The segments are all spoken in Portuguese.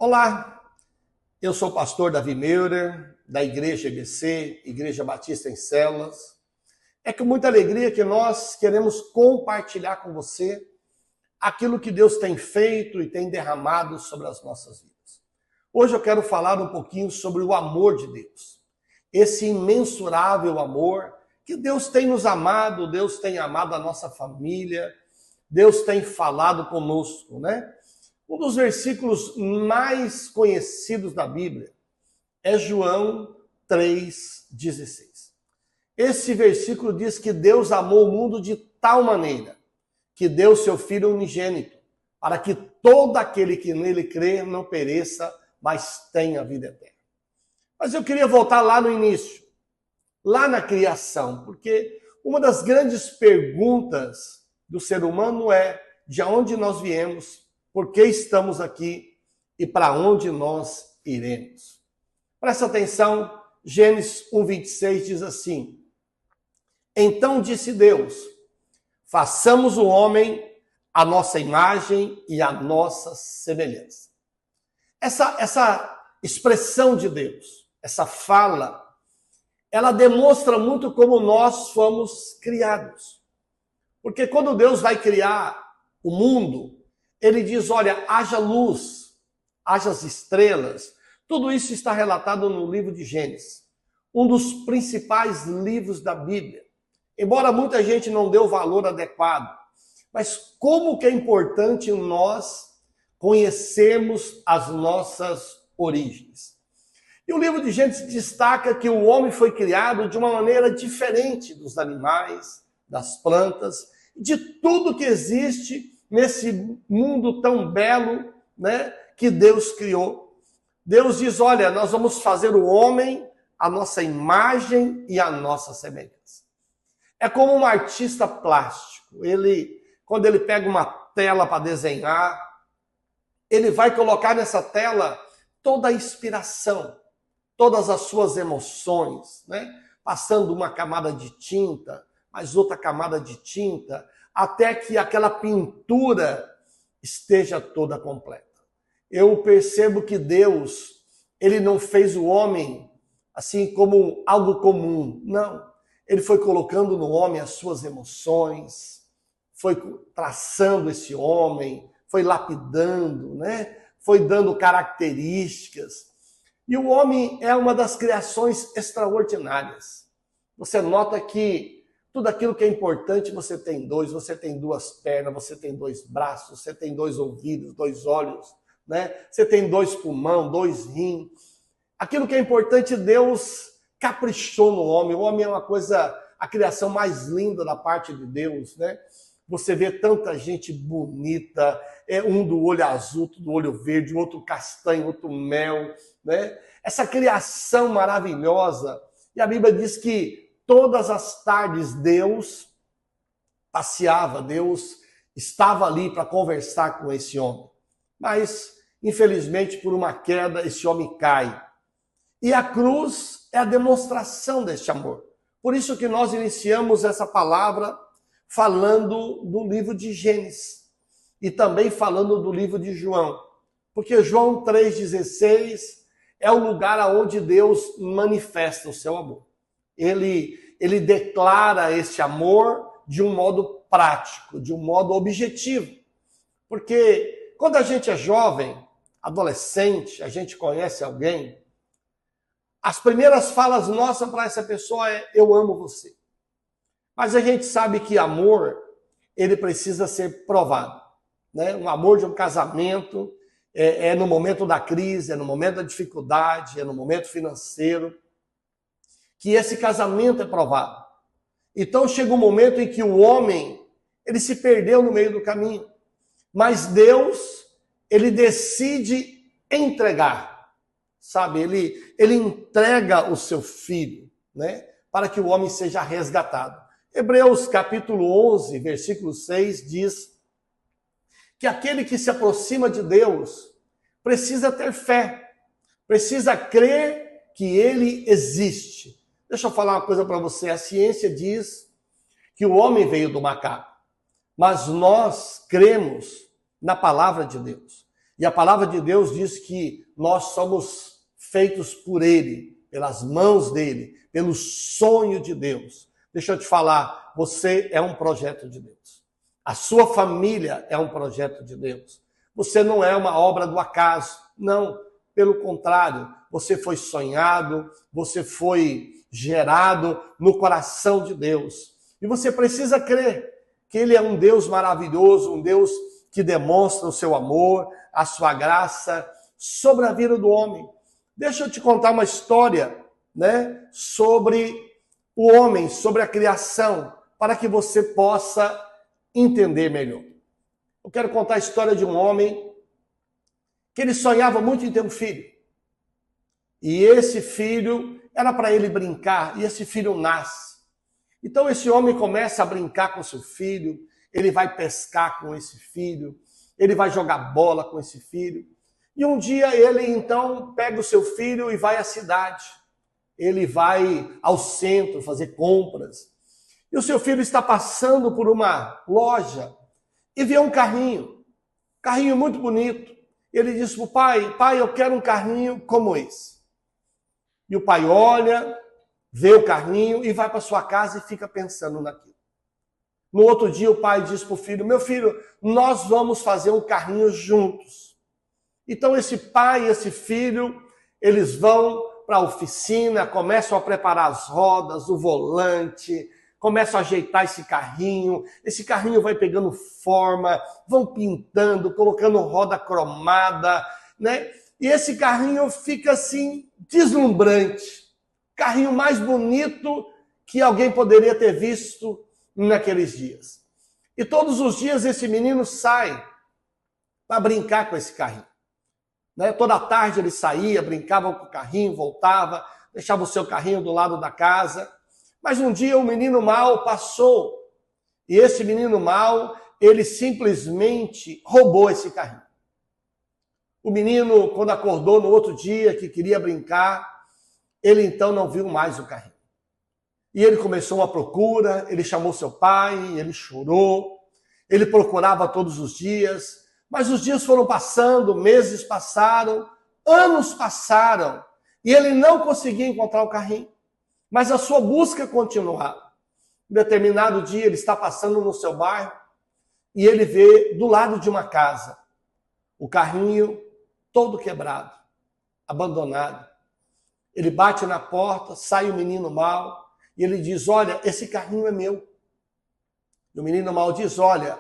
Olá, eu sou o pastor Davi Meurer, da Igreja EBC, Igreja Batista em Células. É com muita alegria que nós queremos compartilhar com você aquilo que Deus tem feito e tem derramado sobre as nossas vidas. Hoje eu quero falar um pouquinho sobre o amor de Deus. Esse imensurável amor que Deus tem nos amado, Deus tem amado a nossa família, Deus tem falado conosco, né? Um dos versículos mais conhecidos da Bíblia é João 3,16. Esse versículo diz que Deus amou o mundo de tal maneira que deu seu Filho unigênito, para que todo aquele que nele crê não pereça, mas tenha vida eterna. Mas eu queria voltar lá no início, lá na criação, porque uma das grandes perguntas do ser humano é de onde nós viemos, por que estamos aqui e para onde nós iremos. Presta atenção, Gênesis 1:26 diz assim: Então disse Deus, façamos o homem à nossa imagem e à nossa semelhança. Essa expressão de Deus, essa fala, ela demonstra muito como nós fomos criados. Porque quando Deus vai criar o mundo, ele diz, olha, haja luz, haja as estrelas. Tudo isso está relatado no livro de Gênesis, um dos principais livros da Bíblia. Embora muita gente não dê o valor adequado, mas como que é importante nós conhecermos as nossas origens. E o livro de Gênesis destaca que o homem foi criado de uma maneira diferente dos animais, das plantas, de tudo que existe nesse mundo tão belo, né, que Deus criou. Deus diz, olha, nós vamos fazer o homem à nossa imagem e à nossa semelhança. É como um artista plástico. Quando ele pega uma tela para desenhar, ele vai colocar nessa tela toda a inspiração, todas as suas emoções, né? Passando uma camada de tinta, mais outra camada de tinta, até que aquela pintura esteja toda completa. Eu percebo que Deus, ele não fez o homem assim como algo comum, não. Ele foi colocando no homem as suas emoções, foi traçando esse homem, foi lapidando, né? Foi dando características. E o homem é uma das criações extraordinárias. Você nota que tudo aquilo que é importante, você tem dois, você tem duas pernas, você tem dois braços, você tem dois ouvidos, dois olhos, né? Você tem dois pulmões, dois rins. Aquilo que é importante, Deus caprichou no homem. O homem é uma coisa, a criação mais linda da parte de Deus, né? Você vê tanta gente bonita, um do olho azul, outro do olho verde, outro castanho, outro mel, né? Essa criação maravilhosa. E a Bíblia diz que todas as tardes Deus passeava, Deus estava ali para conversar com esse homem. Mas, infelizmente, por uma queda, esse homem cai. E a cruz é a demonstração deste amor. Por isso que nós iniciamos essa palavra falando do livro de Gênesis e também falando do livro de João. Porque João 3,16 é o lugar onde Deus manifesta o seu amor. Ele declara esse amor de um modo prático, de um modo objetivo. Porque quando a gente é jovem, adolescente, a gente conhece alguém, as primeiras falas nossas para essa pessoa é eu amo você. Mas a gente sabe que amor, ele precisa ser provado. Né? O amor de um casamento é no momento da crise, é no momento da dificuldade, é no momento financeiro, que esse casamento é provado. Então chega um momento em que o homem, ele se perdeu no meio do caminho. Mas Deus, ele decide entregar, sabe? Ele entrega o seu filho, né? Para que o homem seja resgatado. Hebreus capítulo 11, versículo 6 diz que aquele que se aproxima de Deus precisa ter fé, precisa crer que ele existe. Deixa eu falar uma coisa para você. A ciência diz que o homem veio do macaco, mas nós cremos na palavra de Deus. E a palavra de Deus diz que nós somos feitos por Ele, pelas mãos dEle, pelo sonho de Deus. Deixa eu te falar, você é um projeto de Deus. A sua família é um projeto de Deus. Você não é uma obra do acaso, não. Pelo contrário, você foi sonhado, você foi gerado no coração de Deus. E você precisa crer que Ele é um Deus maravilhoso, um Deus que demonstra o seu amor, a sua graça sobre a vida do homem. Deixa eu te contar uma história, sobre o homem, sobre a criação, para que você possa entender melhor. Eu quero contar a história de um homem que ele sonhava muito em ter um filho. E esse filho era para ele brincar, e esse filho nasce. Então esse homem começa a brincar com seu filho, ele vai pescar com esse filho, ele vai jogar bola com esse filho. E um dia ele então pega o seu filho e vai à cidade. Ele vai ao centro fazer compras. E o seu filho está passando por uma loja e vê um carrinho muito bonito. Ele diz para o pai: pai, eu quero um carrinho como esse. E o pai olha, vê o carrinho e vai para sua casa e fica pensando naquilo. No outro dia o pai diz para o filho: meu filho, nós vamos fazer um carrinho juntos. Então esse pai e esse filho, eles vão para a oficina, começam a preparar as rodas, o volante, começam a ajeitar esse carrinho vai pegando forma, vão pintando, colocando roda cromada, E esse carrinho fica assim, deslumbrante. Carrinho mais bonito que alguém poderia ter visto naqueles dias. E todos os dias esse menino sai para brincar com esse carrinho. Toda tarde ele saía, brincava com o carrinho, voltava, deixava o seu carrinho do lado da casa. Mas um dia um menino mau passou. E esse menino mau, ele simplesmente roubou esse carrinho. O menino, quando acordou no outro dia, que queria brincar, ele então não viu mais o carrinho. E ele começou uma procura, ele chamou seu pai, ele chorou, ele procurava todos os dias, mas os dias foram passando, meses passaram, anos passaram, e ele não conseguia encontrar o carrinho. Mas a sua busca continuava. Em determinado dia, ele está passando no seu bairro e ele vê do lado de uma casa o carrinho todo quebrado, abandonado. Ele bate na porta, sai o menino mau e ele diz: olha, esse carrinho é meu. E o menino mau diz: olha,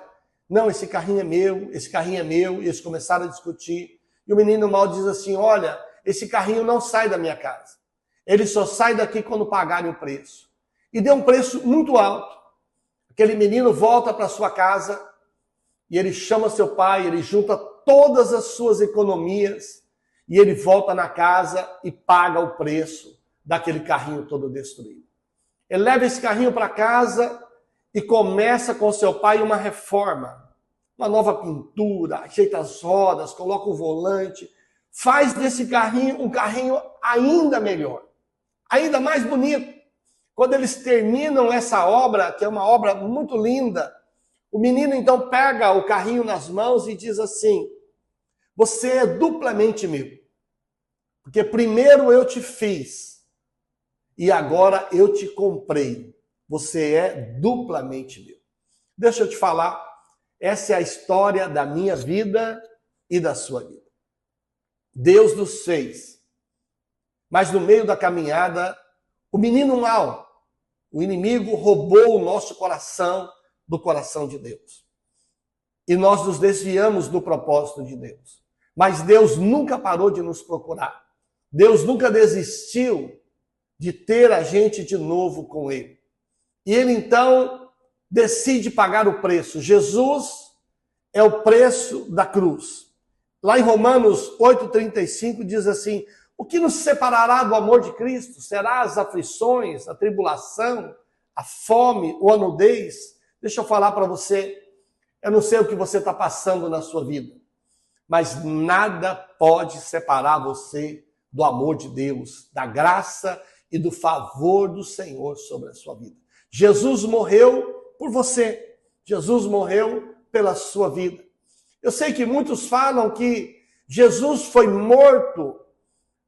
não, esse carrinho é meu, esse carrinho é meu. E eles começaram a discutir. E o menino mau diz assim: olha, esse carrinho não sai da minha casa. Ele só sai daqui quando pagarem o preço. E deu um preço muito alto. Aquele menino volta para sua casa e ele chama seu pai, ele junta todas as suas economias e ele volta na casa e paga o preço daquele carrinho todo destruído. Ele leva esse carrinho para casa e começa com seu pai uma reforma, uma nova pintura, ajeita as rodas, coloca o volante, faz desse carrinho um carrinho ainda melhor, ainda mais bonito. Quando eles terminam essa obra, que é uma obra muito linda, o menino então pega o carrinho nas mãos e diz assim: você é duplamente meu, porque primeiro eu te fiz e agora eu te comprei. Você é duplamente meu. Deixa eu te falar, essa é a história da minha vida e da sua vida. Deus nos fez, mas no meio da caminhada, o menino mau, o inimigo, roubou o nosso coração do coração de Deus. E nós nos desviamos do propósito de Deus. Mas Deus nunca parou de nos procurar. Deus nunca desistiu de ter a gente de novo com Ele. E Ele então decide pagar o preço. Jesus é o preço da cruz. Lá em Romanos 8,35 diz assim: o que nos separará do amor de Cristo? Será as aflições, a tribulação, a fome ou a nudez? Deixa eu falar para você, eu não sei o que você está passando na sua vida, mas nada pode separar você do amor de Deus, da graça e do favor do Senhor sobre a sua vida. Jesus morreu por você, Jesus morreu pela sua vida. Eu sei que muitos falam que Jesus foi morto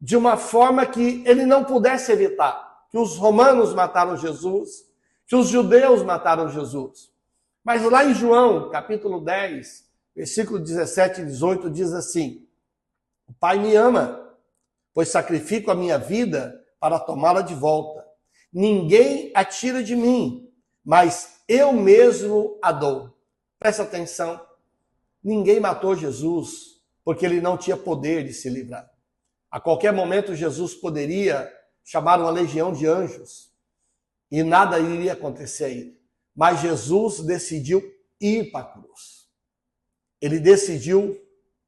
de uma forma que ele não pudesse evitar. Que os romanos mataram Jesus, que os judeus mataram Jesus. Mas lá em João, capítulo 10, versículo 17 e 18, diz assim: o Pai me ama, pois sacrifico a minha vida para tomá-la de volta. Ninguém a tira de mim, mas eu mesmo a dou. Presta atenção, ninguém matou Jesus porque ele não tinha poder de se livrar. A qualquer momento Jesus poderia chamar uma legião de anjos e nada iria acontecer a ele. Mas Jesus decidiu ir para a cruz. Ele decidiu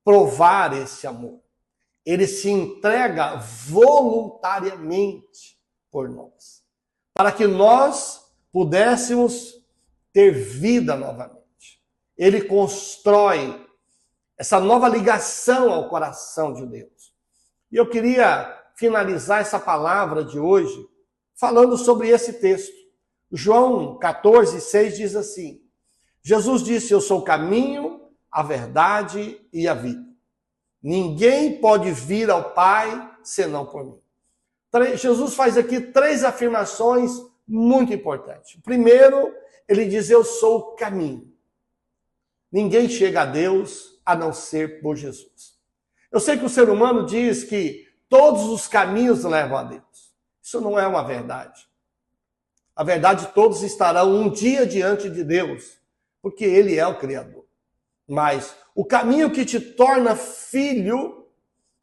provar esse amor. Ele se entrega voluntariamente por nós, para que nós pudéssemos ter vida novamente. Ele constrói essa nova ligação ao coração de Deus. E eu queria finalizar essa palavra de hoje falando sobre esse texto. João 14, 6 diz assim: Jesus disse, eu sou o caminho, a verdade e a vida. Ninguém pode vir ao Pai senão por mim. Jesus faz aqui 3 afirmações muito importantes. Primeiro, ele diz, eu sou o caminho. Ninguém chega a Deus a não ser por Jesus. Eu sei que o ser humano diz que todos os caminhos levam a Deus. Isso não é uma verdade. A verdade, todos estarão um dia diante de Deus, porque Ele é o Criador. Mas o caminho que te torna filho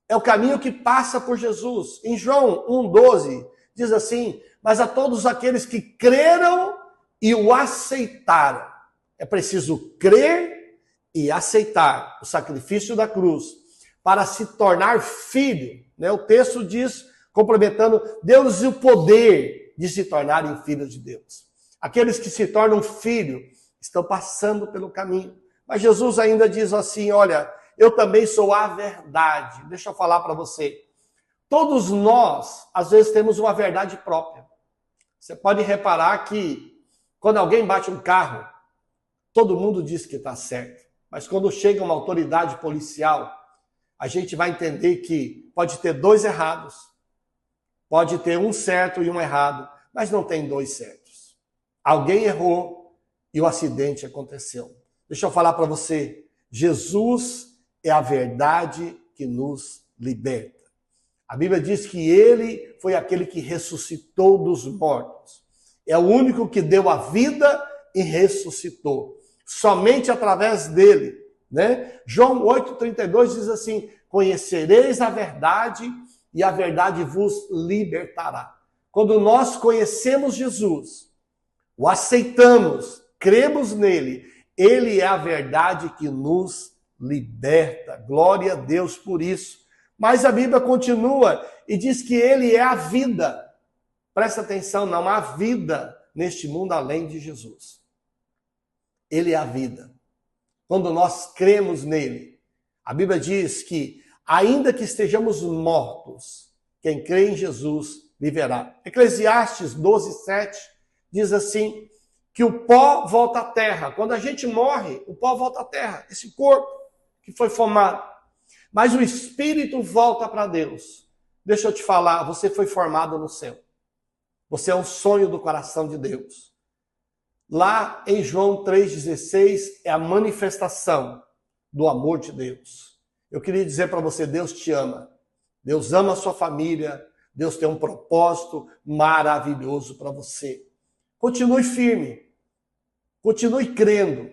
é o caminho que passa por Jesus. Em João 1,12 diz assim, mas a todos aqueles que creram e o aceitaram. É preciso crer e aceitar o sacrifício da cruz para se tornar filho. O texto diz, complementando, Deus e o poder de se tornarem filhos de Deus. Aqueles que se tornam filho estão passando pelo caminho. Mas Jesus ainda diz assim, olha, eu também sou a verdade. Deixa eu falar para você. Todos nós, às vezes, temos uma verdade própria. Você pode reparar que quando alguém bate um carro, todo mundo diz que está certo. Mas quando chega uma autoridade policial, a gente vai entender que pode ter 2 errados. Pode ter um certo e um errado, mas não tem 2 certos. Alguém errou e o acidente aconteceu. Deixa eu falar para você, Jesus é a verdade que nos liberta. A Bíblia diz que ele foi aquele que ressuscitou dos mortos. É o único que deu a vida e ressuscitou. Somente através dele. João 8,32 diz assim, conhecereis a verdade e a verdade vos libertará. Quando nós conhecemos Jesus, o aceitamos, cremos nele, ele é a verdade que nos liberta. Glória a Deus por isso. Mas a Bíblia continua e diz que ele é a vida. Presta atenção, não há vida neste mundo além de Jesus. Ele é a vida. Quando nós cremos nele, a Bíblia diz que ainda que estejamos mortos, quem crê em Jesus viverá. Eclesiastes 12:7 diz assim, que o pó volta à terra. Quando a gente morre, o pó volta à terra. Esse corpo que foi formado. Mas o espírito volta para Deus. Deixa eu te falar, você foi formado no céu. Você é um sonho do coração de Deus. Lá em João 3,16 é a manifestação do amor de Deus. Eu queria dizer para você, Deus te ama. Deus ama a sua família. Deus tem um propósito maravilhoso para você. Continue firme, continue crendo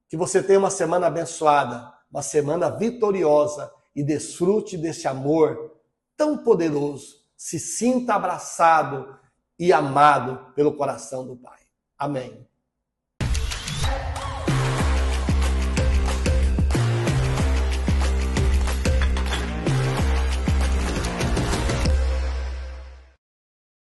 que você tenha uma semana abençoada, uma semana vitoriosa e desfrute desse amor tão poderoso. Se sinta abraçado e amado pelo coração do Pai. Amém.